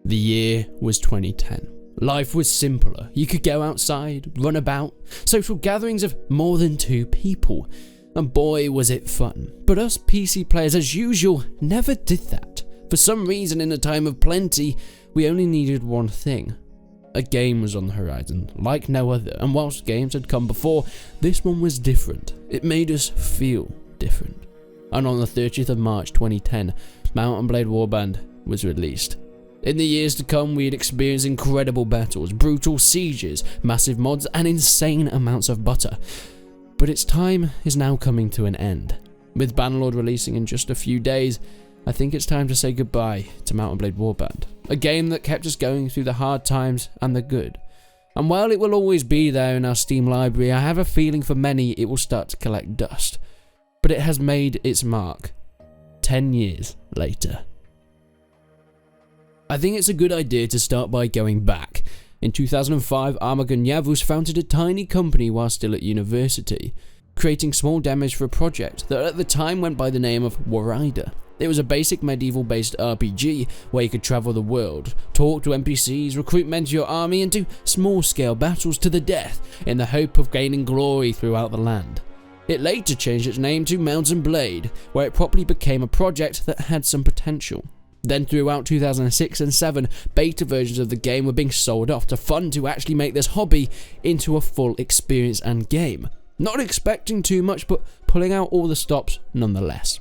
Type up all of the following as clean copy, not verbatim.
The year was 2010. Life was simpler. You could go outside, run about, social gatherings of more than 2 people, and boy was it fun. But us PC players, as usual, never did that. For some reason, in a time of plenty, we only needed one thing. A game was on the horizon, like no other, and whilst games had come before, this one was different. It made us feel different. And on the 30th of March 2010, Mount & Blade Warband was released. In the years to come, we'd experience incredible battles, brutal sieges, massive mods, and insane amounts of butter. But its time is now coming to an end. With Bannerlord releasing in just a few days, I think it's time to say goodbye to Mount & Blade Warband, a game that kept us going through the hard times and the good. And while it will always be there in our Steam library, I have a feeling for many it will start to collect dust. But it has made its mark 10 years later. I think it's a good idea to start by going back. In 2005, Armagun Yavuz founded a tiny company while still at university, creating small demos for a project that at the time went by the name of Warrider. It was a basic medieval-based RPG where you could travel the world, talk to NPCs, recruit men to your army, and do small-scale battles to the death in the hope of gaining glory throughout the land. It later changed its name to Mount & Blade, where it properly became a project that had some potential. Then throughout 2006 and 2007, beta versions of the game were being sold off to fund to actually make this hobby into a full experience and game. Not expecting too much, but pulling out all the stops nonetheless.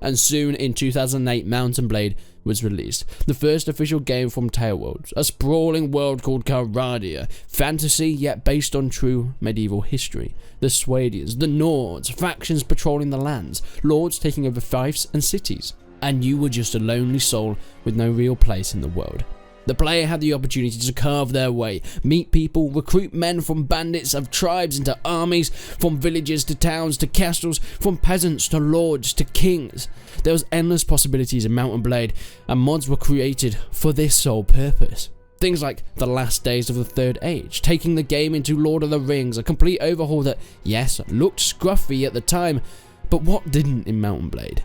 And soon in 2008, Mount & Blade was released, the first official game from Taleworlds, a sprawling world called Karadia, fantasy yet based on true medieval history. The Swadians, the Nords, factions patrolling the lands, lords taking over fiefs and cities, and you were just a lonely soul with no real place in the world. The player had the opportunity to carve their way, meet people, recruit men from bandits of tribes into armies, from villages to towns to castles, from peasants to lords to kings. There was endless possibilities in Mount & Blade, and mods were created for this sole purpose. Things like the last days of the Third Age, taking the game into Lord of the Rings, a complete overhaul that, yes, looked scruffy at the time, but what didn't in Mount & Blade?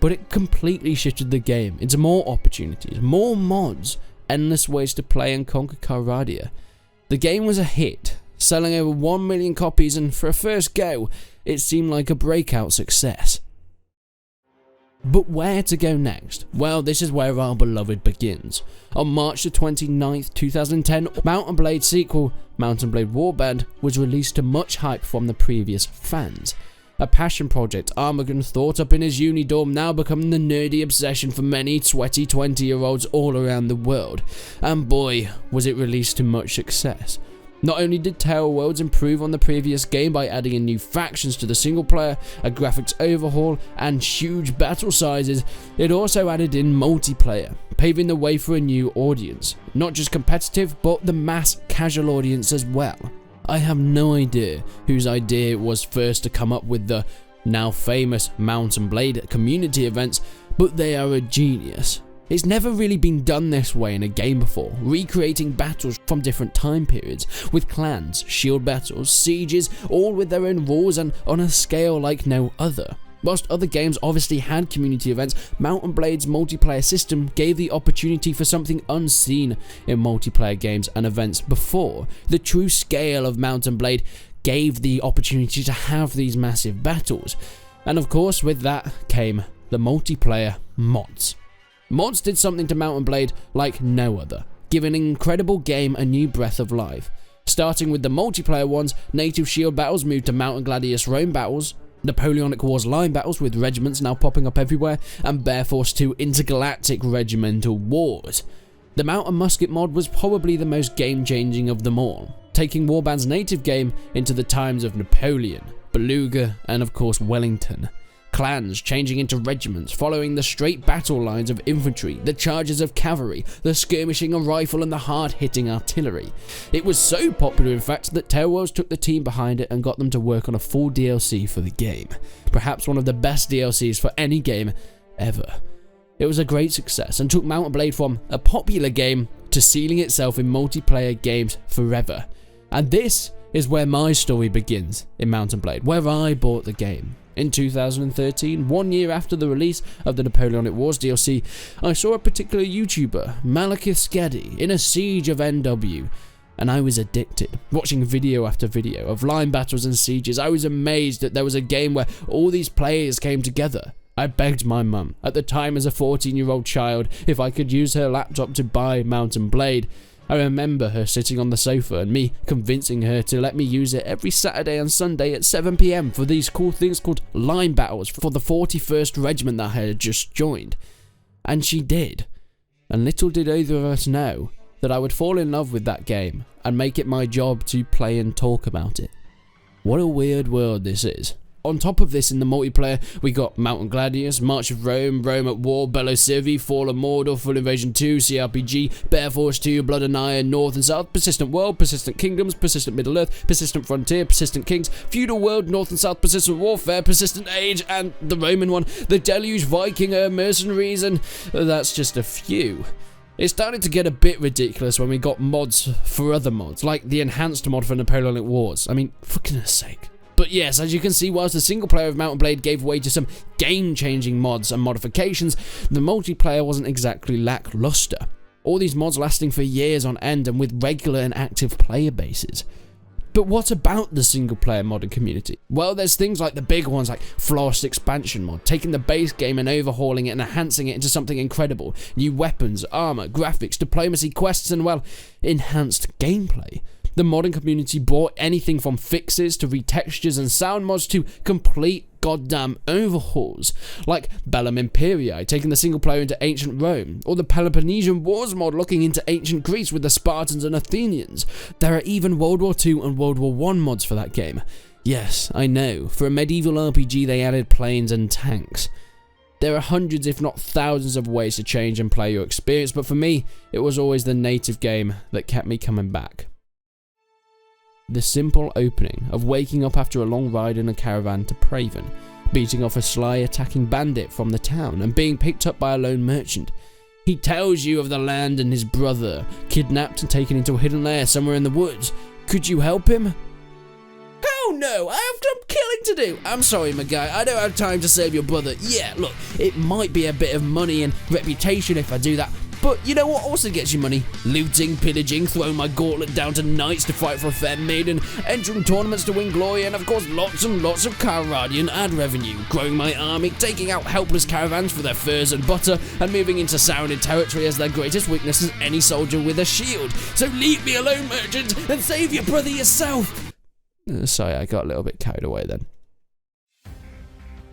But it completely shifted the game into more opportunities, more mods, endless ways to play and conquer Karadia. The game was a hit, selling over 1 million copies, and for a first go, it seemed like a breakout success. But where to go next? Well, this is where our beloved begins. On March the 29th, 2010, Mount & Blade sequel, Mount & Blade Warband, was released to much hype from the previous fans. A passion project Armagun thought up in his uni dorm, now becoming the nerdy obsession for many sweaty 20-year-olds all around the world. And boy, was it released to much success. Not only did Taleworlds improve on the previous game by adding in new factions to the single player, a graphics overhaul, and huge battle sizes, it also added in multiplayer, paving the way for a new audience. Not just competitive, but the mass casual audience as well. I have no idea whose idea it was first to come up with the now famous Mount & Blade community events, but they are a genius. It's never really been done this way in a game before, recreating battles from different time periods, with clans, shield battles, sieges, all with their own rules and on a scale like no other. Whilst other games obviously had community events, Mount & Blade's multiplayer system gave the opportunity for something unseen in multiplayer games and events before. The true scale of Mount & Blade gave the opportunity to have these massive battles. And of course, with that came the multiplayer mods. Mods did something to Mount & Blade like no other, giving an incredible game a new breath of life. Starting with the multiplayer ones, native shield battles moved to Mount & Gladius Rome battles, Napoleonic Wars line battles with regiments now popping up everywhere, and Bear Force 2 intergalactic regimental wars. The Mount & Musket mod was probably the most game-changing of them all, taking Warband's native game into the times of Napoleon, Beluga, and of course Wellington. Clans changing into regiments, following the straight battle lines of infantry, the charges of cavalry, the skirmishing of rifle, and the hard-hitting artillery. It was so popular, in fact, that Taleworlds took the team behind it and got them to work on a full DLC for the game. Perhaps one of the best DLCs for any game ever. It was a great success and took Mount & Blade from a popular game to sealing itself in multiplayer games forever. And this is where my story begins in Mount & Blade, where I bought the game. In 2013, 1 year after the release of the Napoleonic Wars DLC, I saw a particular YouTuber, Malekith Skadi, in a siege of NW, and I was addicted, watching video after video of line battles and sieges. I was amazed that there was a game where all these players came together. I begged my mum, at the time as a 14-year-old child, if I could use her laptop to buy Mount & Blade. I remember her sitting on the sofa and me convincing her to let me use it every Saturday and Sunday at 7 PM for these cool things called line battles for the 41st Regiment that I had just joined. And she did. And little did either of us know that I would fall in love with that game and make it my job to play and talk about it. What a weird world this is. On top of this, in the multiplayer, we got Mount & Gladius, March of Rome, Rome at War, Bello Civi, Fall of Mordor, Full Invasion 2, CRPG, Bear Force 2, Blood and Iron, North and South, Persistent World, Persistent Kingdoms, Persistent Middle-earth, Persistent Frontier, Persistent Kings, Feudal World, North and South, Persistent Warfare, Persistent Age, and the Roman one, the Deluge, Viking, Mercenaries, and that's just a few. It started to get a bit ridiculous when we got mods for other mods, like the enhanced mod for Napoleonic Wars. I mean, for goodness sake. But yes, as you can see, whilst the single player of Mount & Blade gave way to some game-changing mods and modifications, the multiplayer wasn't exactly lackluster. All these mods lasting for years on end and with regular and active player bases. But what about the single-player modding community? Well, there's things like the big ones like Florist Expansion mod, taking the base game and overhauling it and enhancing it into something incredible. New weapons, armor, graphics, diplomacy, quests, and, well, enhanced gameplay. The modding community brought anything from fixes to retextures and sound mods to complete goddamn overhauls, like Bellum Imperii, taking the single player into ancient Rome, or the Peloponnesian Wars mod looking into ancient Greece with the Spartans and Athenians. There are even World War II and World War I mods for that game. Yes, I know, for a medieval RPG they added planes and tanks. There are hundreds if not thousands of ways to change and play your experience, but for me, it was always the native game that kept me coming back. The simple opening of waking up after a long ride in a caravan to Praven, beating off a sly attacking bandit from the town and being picked up by a lone merchant. He tells you of the land and his brother, kidnapped and taken into a hidden lair somewhere in the woods. Could you help him? Hell no, I have some killing to do. I'm sorry, my guy, I don't have time to save your brother. Yeah, look, it might be a bit of money and reputation if I do that, but you know what also gets you money? Looting, pillaging, throwing my gauntlet down to knights to fight for a fair maiden, entering tournaments to win glory, and of course lots and lots of camaraderie and ad revenue, growing my army, taking out helpless caravans for their furs and butter, and moving into surrounded territory as their greatest weakness is any soldier with a shield. So leave me alone, merchant, and save your brother yourself. Sorry, I got a little bit carried away then.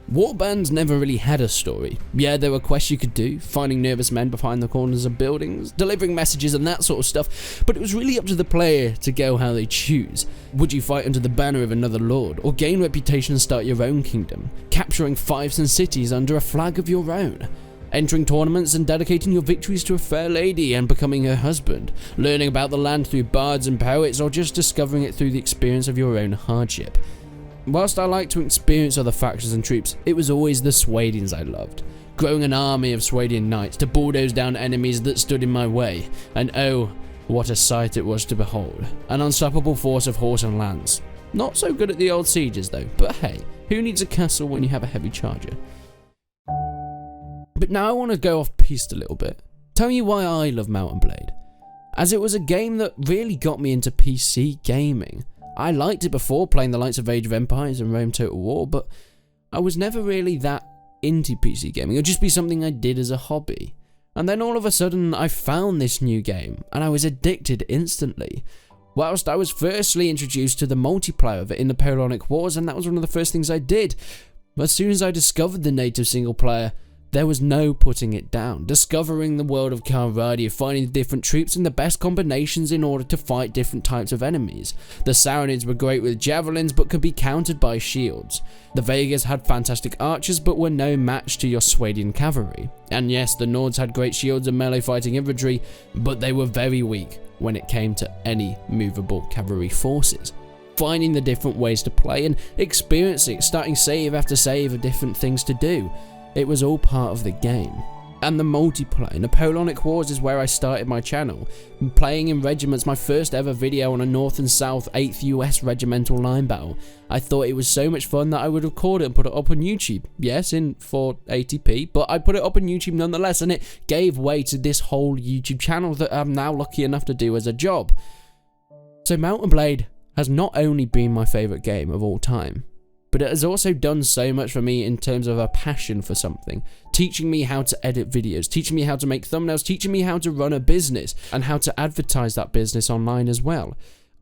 Warbands never really had a story. Yeah, there were quests you could do, finding nervous men behind the corners of buildings, delivering messages and that sort of stuff, but it was really up to the player to go how they choose. Would you fight under the banner of another lord, or gain reputation and start your own kingdom, capturing fiefs and cities under a flag of your own? Entering tournaments and dedicating your victories to a fair lady and becoming her husband, learning about the land through bards and poets, or just discovering it through the experience of your own hardship. Whilst I liked to experience other factions and troops, it was always the Swadians I loved. Growing an army of Swadian knights to bulldoze down enemies that stood in my way, and oh, what a sight it was to behold. An unstoppable force of horse and lance. Not so good at the old sieges though, but hey, who needs a castle when you have a heavy charger? But now I want to go off piste a little bit. Tell you why I love Mount & Blade. As it was a game that really got me into PC gaming. I liked it before, playing the likes of Age of Empires and Rome Total War, but I was never really that into PC gaming. It would just be something I did as a hobby. And then all of a sudden, I found this new game, and I was addicted instantly. Whilst I was firstly introduced to the multiplayer of it in the Napoleonic Wars, and that was one of the first things I did. As soon as I discovered the native single player, there was no putting it down. Discovering the world of camaraderie, finding the different troops and the best combinations in order to fight different types of enemies. The Saracens were great with javelins but could be countered by shields. The Vegas had fantastic archers but were no match to your Swadian cavalry. And yes, the Nords had great shields and melee fighting infantry, but they were very weak when it came to any movable cavalry forces. Finding the different ways to play and experiencing, starting save after save of different things to do. It was all part of the game. and the multiplayer. Napoleonic Wars is where I started my channel. Playing in regiments, my first ever video on a North and South 8th US Regimental line battle. I thought it was so much fun that I would record it and put it up on YouTube. Yes, in 480p, but I put it up on YouTube nonetheless, and it gave way to this whole YouTube channel that I'm now lucky enough to do as a job. So Mount and Blade has not only been my favourite game of all time, but it has also done so much for me in terms of a passion for something, teaching me how to edit videos, teaching me how to make thumbnails, teaching me how to run a business, and how to advertise that business online as well.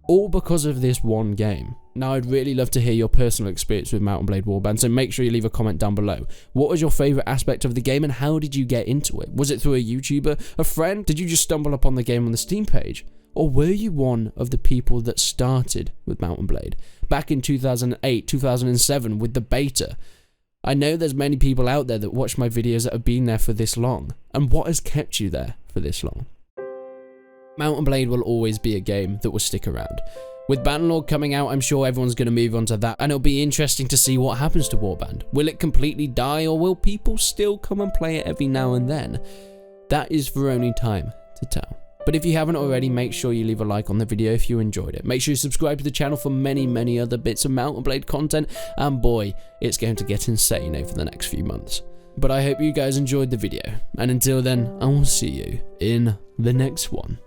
All because of this one game. Now, I'd really love to hear your personal experience with Mount and Blade Warband, so make sure you leave a comment down below. What was your favourite aspect of the game, and how did you get into it? Was it through a YouTuber, a friend? Did you just stumble upon the game on the Steam page? Or were you one of the people that started with Mount and Blade back in 2008, 2007 with the beta? I know there's many people out there that watch my videos that have been there for this long. And what has kept you there for this long? Mount and Blade will always be a game that will stick around. With Bannerlord coming out, I'm sure everyone's going to move on to that, and it'll be interesting to see what happens to Warband. Will it completely die, or will people still come and play it every now and then? That is for only time to tell. But if you haven't already, make sure you leave a like on the video if you enjoyed it. Make sure you subscribe to the channel for many other bits of Mount and Blade content, and boy, it's going to get insane over the next few months. But I hope you guys enjoyed the video, and until then, I will see you in the next one.